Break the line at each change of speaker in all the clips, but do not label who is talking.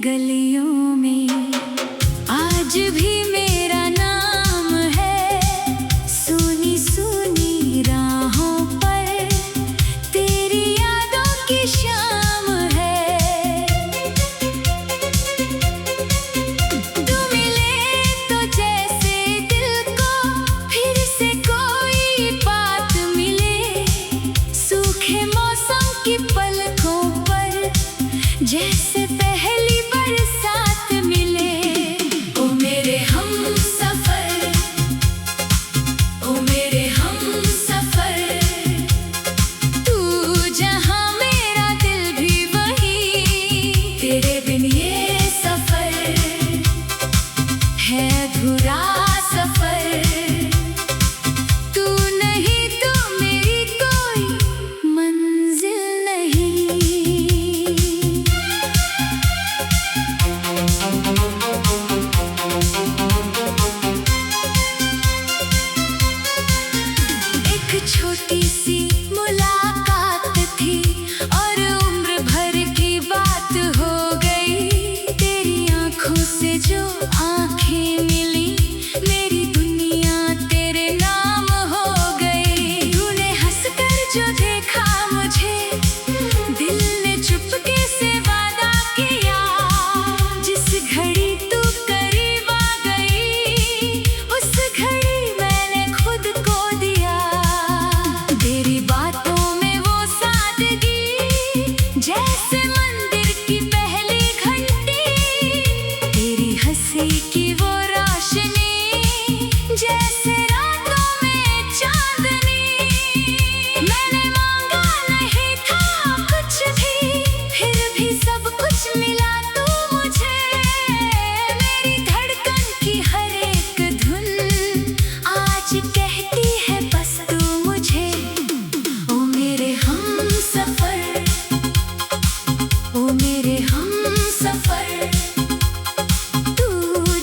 गलियों में आज भी मेरा नाम है। सुनी सुनी राहों पर तेरी यादों की शाम है। तू मिले तो जैसे दिल को फिर से कोई बात मिले। सूखे मौसम की पलकों पर जैसे पहली बरसात मिले। ओ मेरे हमसफर, ओ मेरे हमसफर, तू जहां मेरा दिल भी वहीं। तेरे बिन ये सफर है अधूरा सफर। तू नहीं तो मेरी कोई मंजिल नहीं। छोटी सी मुलाकात थी और उम्र भर की बात हो गई। तेरी आंखों से जो आंखें मिली, मेरी दुनिया तेरे नाम हो गई। तूने हंसकर जो देखा मुझे, दिल ने चुपके से वादा किया। जिस घड़ी तू करीब आ गई, उस घड़ी मैंने खुद को दिया। तेरी बातों में वो सादगी, जैसे मंदिर की पहली घंटी। तेरी हंसी की वो रोशनी, जैसे रातों में चांदनी। मैंने मांगा नहीं था कुछ भी, फिर भी सब कुछ मिला तू मुझे। मेरी धड़कन की हर एक धुन आज कहती है बस तू मुझे। ओ मेरे हमसफर, ओ मेरे हमसफर, तू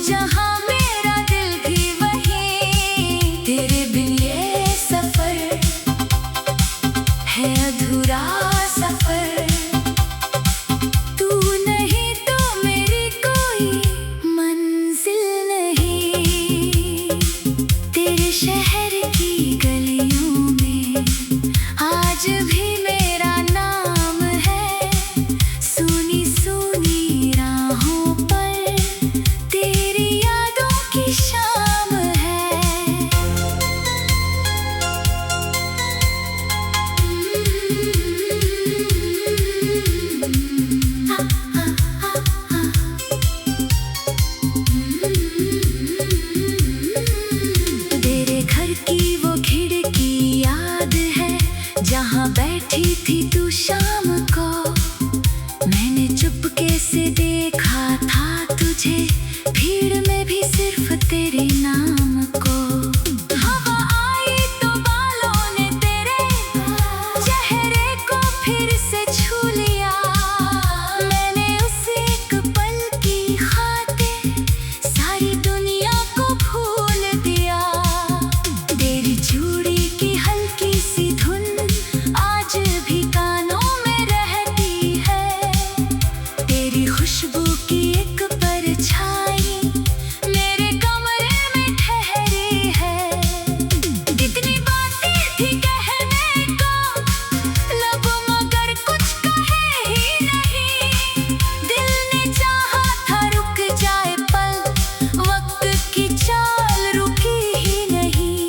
जहां मेरा दिल भी वहीं। तेरे बिन ये सफर है अधूरा सफर। तू नहीं तो मेरी कोई मंजिल नहीं। तेरे शहर की गलियों में आज भी मेरा नाम है। सुनी सुनी राहों पर तेरी यादों की शाम है। तेरे घर की वो खिड़की याद है, जहां बैठी थी तू शाम को। मैंने चुपके से देखा था तुझे, भीड़ में भी सिर्फ तेरे नाम को। हवा आई तो बालों ने तेरे चेहरे को फिर से छू लिया। मैंने उस एक पल की खातिर सारी दुनिया को भूल दिया। तेरी चूड़ी की हल्की सी धुन आज भी कानों में रहती है। तेरी खुशबू की एक परछाई मेरे कमरे में ठहरी है। कितनी बातें थी कहने को लब, मगर कुछ कहे ही नहीं। दिल ने चाहा था रुक जाए पल, वक्त की चाल रुकी ही नहीं।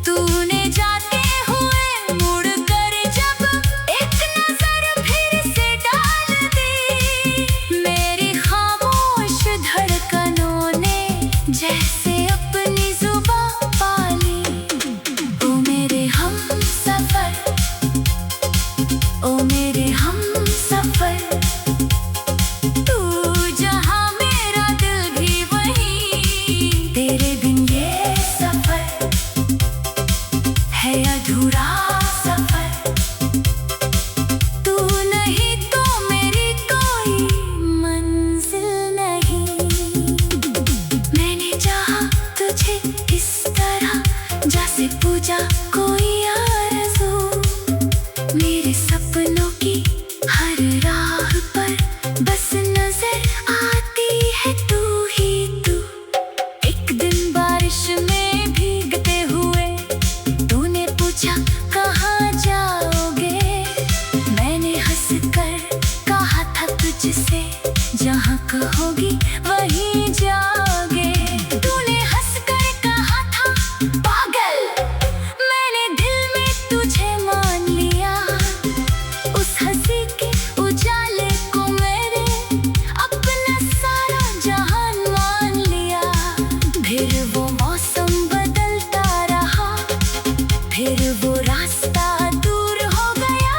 तूने जाते हुए मुड़ कर जब एक नजर फिर से डाल दी, मेरी खामोशी जहाँ कहोगी वहीं जाओगे। तूने हंसकर कहा था पागल, मैंने दिल में तुझे मान लिया। उस हंसी के उजाले को मेरे अपना सारा जहान मान लिया। फिर वो मौसम बदलता रहा, फिर वो रास्ता दूर हो गया।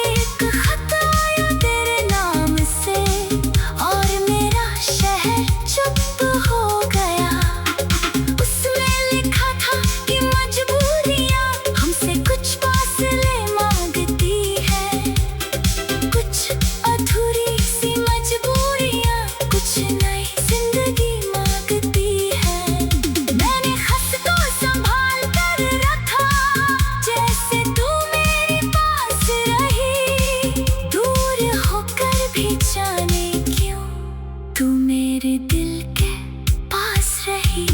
एक खत आया तेरे नाम से और मेरा शहर चुप हो गया। उसमें लिखा था कि मजबूरियाँ हमसे कुछ फासले मांगती है, कुछ अधूरी सी मजबूरियाँ कुछ नई जिंदगी मांगती है। मैंने खत को संभाल कर रखा, जैसे तू मेरे पास रही। दूर होकर भी जाने क्यों तू मेरे दिल के पास रही।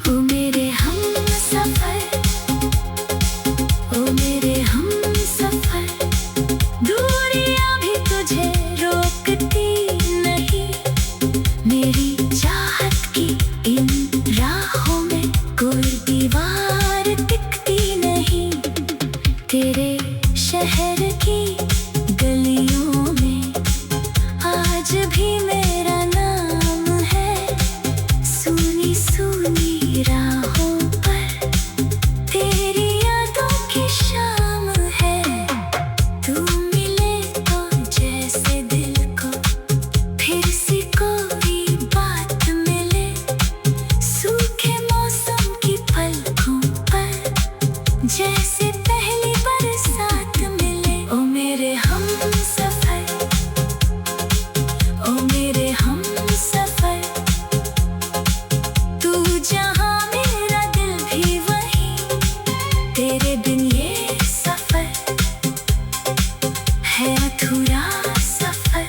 ओ मेरे हमसफर, ओ मेरे हमसफर, दूरियां भी तुझे रोकती नहीं। मेरी चाहत की इन राहों में कोई दीवार टिकती नहीं। तेरे शहर की गलियों में आज भी मेरा नाम है। सूनी सूनी राहों पर तेरी यादों की शाम है। तू मिले तो जैसे दिल को फिर से कोई बात मिले। सूखे मौसम की पलकों पर जैसे पहली बरसात मिले। ओ मेरे हमसफर, ओ मेरे हमसफर, तू जहाँ मेरा दिल भी वहीं। तेरे बिन ये सफर है अधूरा सफर।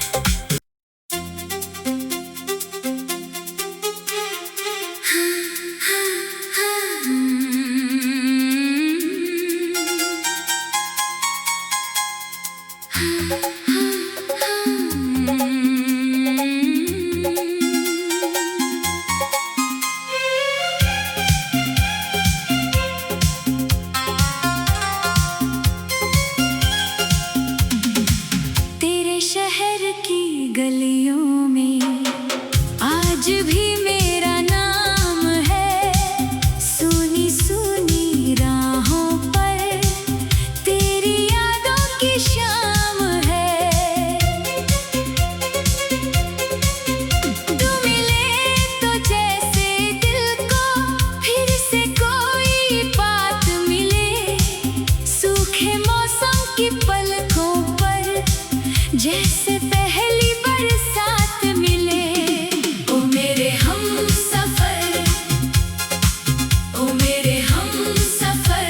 तेरे शहर की गलियों में आज भी मेरा नाम है। सूनी सूनी राहों पर तेरी यादों की शाम है। तू मिले तो जैसे दिल को फिर से कोई बात मिले। सूखे मौसम की पलकों पर जैसे पहली बरसात मिले। ओ मेरे हमसफर, ओ मेरे हमसफर,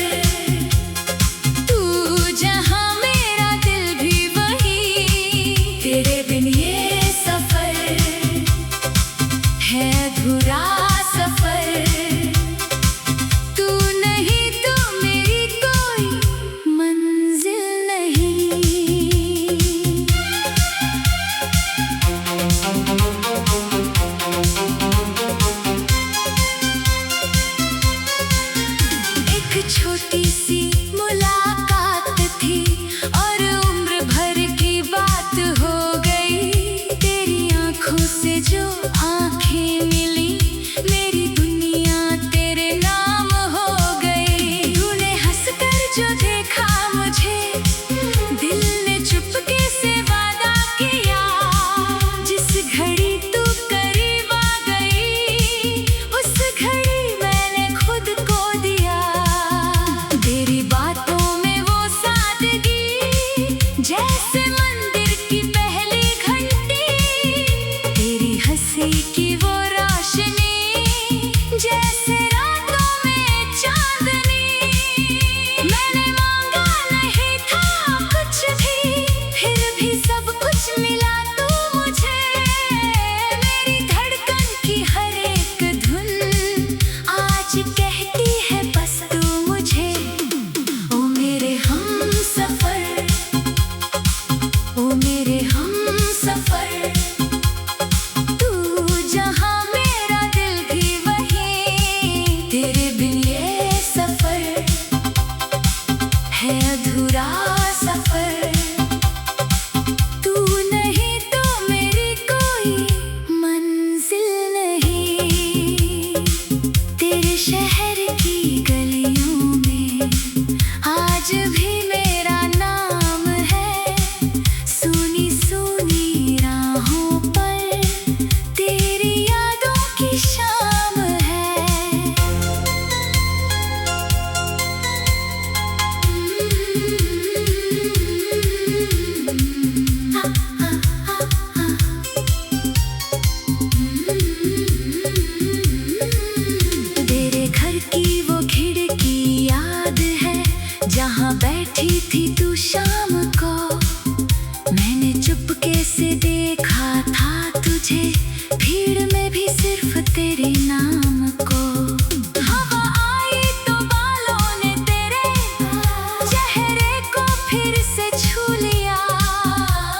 तू जहाँ मेरा दिल भी वहीं। तेरे बिन ये सफर है अधूरा सफर। तू नहीं तो मेरी कोई मंजिल नहीं। एक छोटी सी मुलाकात थी और उम्र भर की बात हो गई। तेरी आंखों से जो आंखें मिली, मेरी दुनिया तेरे नाम हो गई। तूने हंसकर जो देखा मुझे, दिल ने चुपके से वादा किया। जिस घड़ी तू करीब आ गई, उस घड़ी मैंने खुद को दिया। तेरी बातों में वो सादगी जैसे मंदिर की पहली घंटी। तेरी हंसी की वो रोशनी जैसे रातों में चांदनी। मैंने मांगा नहीं था कुछ भी, फिर भी सब कुछ मिला तू मुझे। सिर्फ तेरे नाम को। हवा आई तो बालों ने तेरे चेहरे को फिर से छू लिया।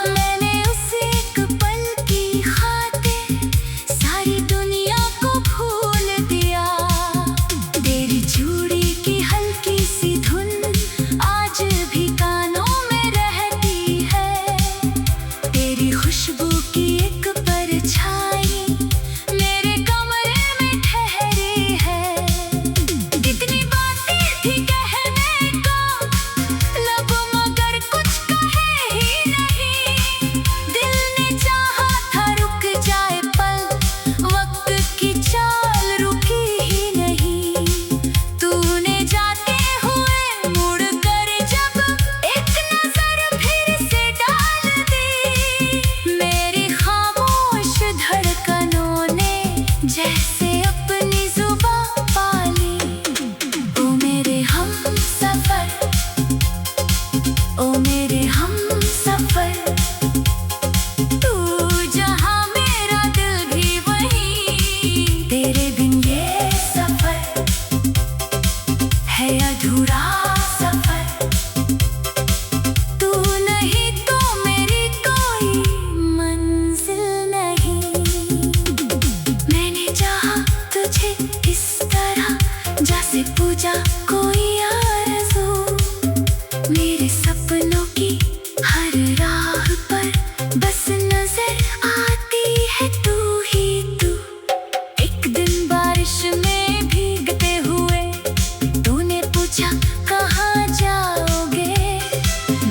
मैंने उस एक पल की खातिर सारी दुनिया को भूल दिया। तेरी चूड़ी की हल्की सी धुन आज भी कानों में रहती है। तेरी खुशबू की एक परछाई मेरे कमरे में ठहरी है। कितनी बातें थी कहने को लब मगर कुछ कहे ही नहीं। दिल ने चाहा था रुक जाए पल, वक्त की चाल रुकी ही नहीं। तूने जाते हुए मुड़ कर जब एक नजर फिर से डाल दी, मेरी खामोश धड़कनों ने जैसे अपनी जुबां पाली। ओ मेरे हमसफर, ओ मेरे हमसफर, तू जहां मेरा दिल भी वहीं। तेरे बिन ये सफर है अधूरा सफर। तू नहीं तो मेरी कोई मंजिल नहीं। मैंने चाहा तुझे इस तरह जैसे पूजा कोई आरज़ू। मेरे सपनों की हर राह पर बस नजर आती है तू ही तू। एक दिन बारिश में भीगते हुए तूने पूछा कहाँ जाओगे।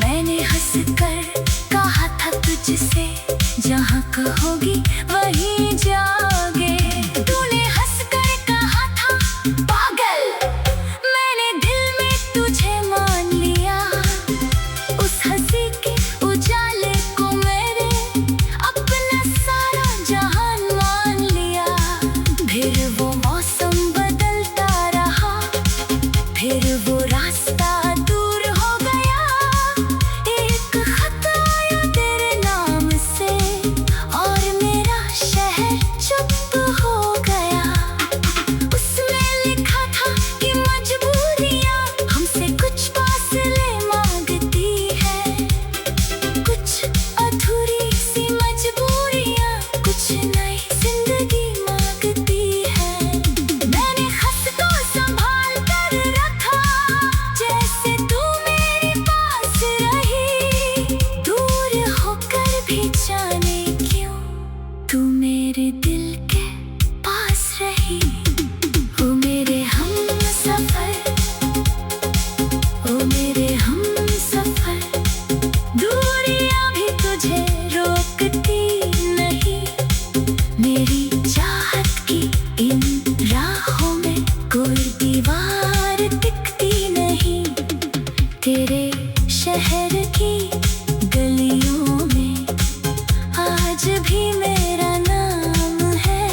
मैंने हंसकर कहा था तुझसे जहाँ कहोगी वहीं जाओगे। तूने हंसकर कहा था पागल, मैंने दिल में तुझे मान लिया। उस हंसी के उजाले को मेरे अपना सारा जहान मान लिया। फिर वो मौसम बदलता रहा, फिर वो रास्ता दूर हो गया। एक खत आया तेरे नाम से और मेरा शहर चुप हो गया। उसमें लिखा था कि मजबूरियां हमसे कुछ फासले मांगती है। कुछ अधूरी सी मजबूरियां कुछ नई जिंदगी मांगती है। मैंने खत को संभाल कर रखा जैसे तू मेरे पास रही। दूर होकर भी जाने क्यों तू मेरे दिल के पास रही। ओ मेरे हमसफर, ओ मेरे हमसफर, दूरियां भी तुझे रोकती नहीं। मेरी चाहत की इन राहों में कोई दीवार टिकती नहीं। तेरे शहर की गलियों में आज भी मेरा नाम है।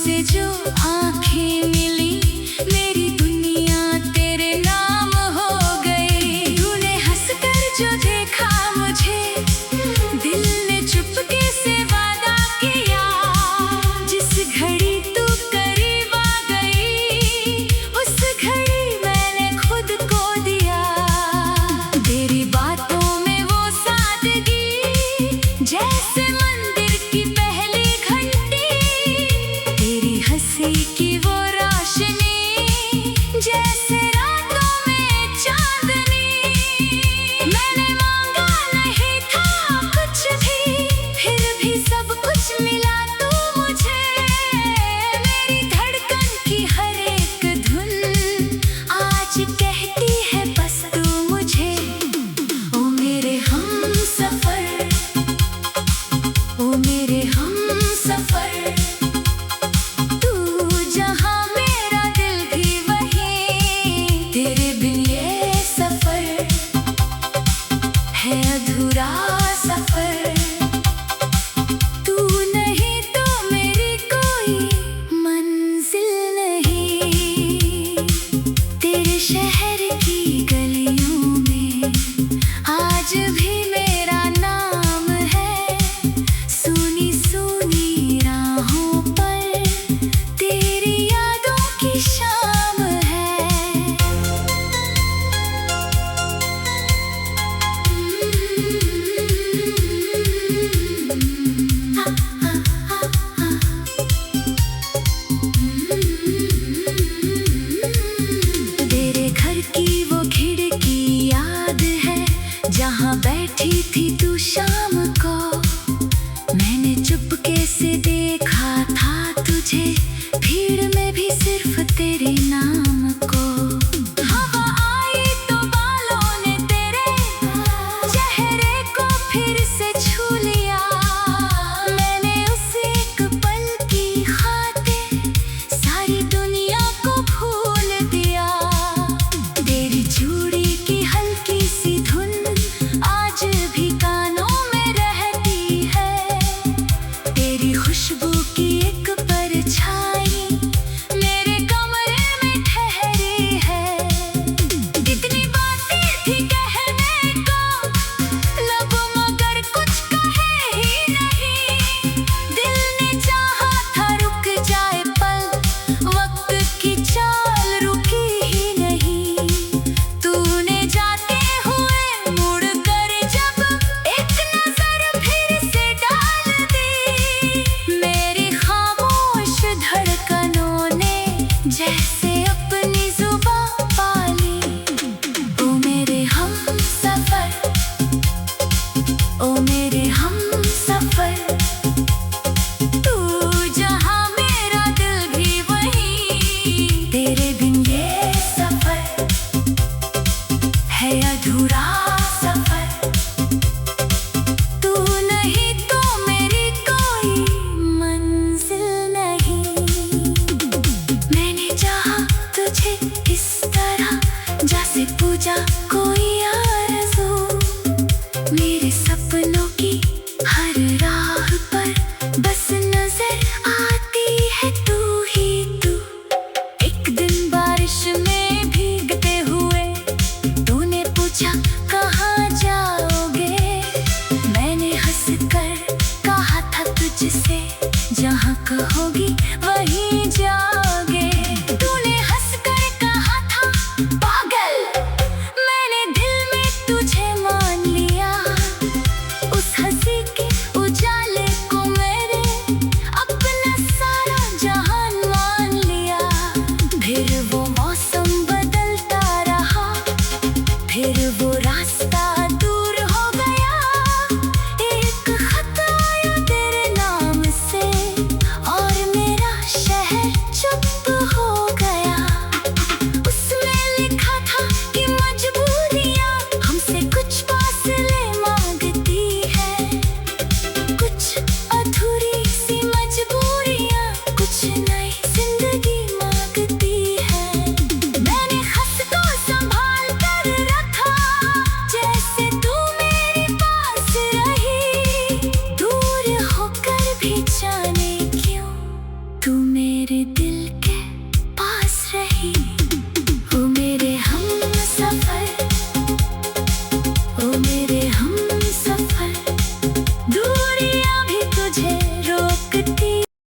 से जो आंखें मिली, मेरी दुनिया तेरे नाम हो गई। तूने हंसकर जो देखा मुझे, दिल ने चुपके से वादा किया। जिस घड़ी तू करीब आ गई, उस घड़ी मैंने खुद को दिया। तेरी बातों में वो सादगी, जैसे मंदिर की पहली घंटी। तेरी हंसी की वो रोशनी, जैसे रातों में चांदनी। मैंने मांगा नहीं था कुछ भी, फिर भी सब कुछ मिला तू मुझे। मेरी धड़कन की हर एक धुन आज कहती है बस तू मुझे। ओ मेरे हमसफर, ओ मेरे हमसफर, तू जहां मेरा दिल भी वहीं। तेरे बिन ये सफर है अधूरा सफर। तू नहीं तो मेरी कोई मंजिल नहीं। तेरे शहर की गलियों में आज भी मेरा नाम है। सुनी सुनी राहों पर तेरी यादों की शाम है। तेरे घर की वो खिड़की याद है, जहाँ बैठी थी तू शाम को। मैंने चुपके से देखा था तुझे, भीड़ में भी सिर्फ तेरे नाम को। हवा आई तो बालों ने तेरे चेहरे को फिर से छू लिया। मैंने उस एक पल की खातिर सारी दुनिया को भूल दिया। तेरी चूड़ी की हल्की सी धुन आज भी कानों में रहती है। तेरी खुशबू की एक परछाई मेरे कमरे में ठहरी है। मेरे दिल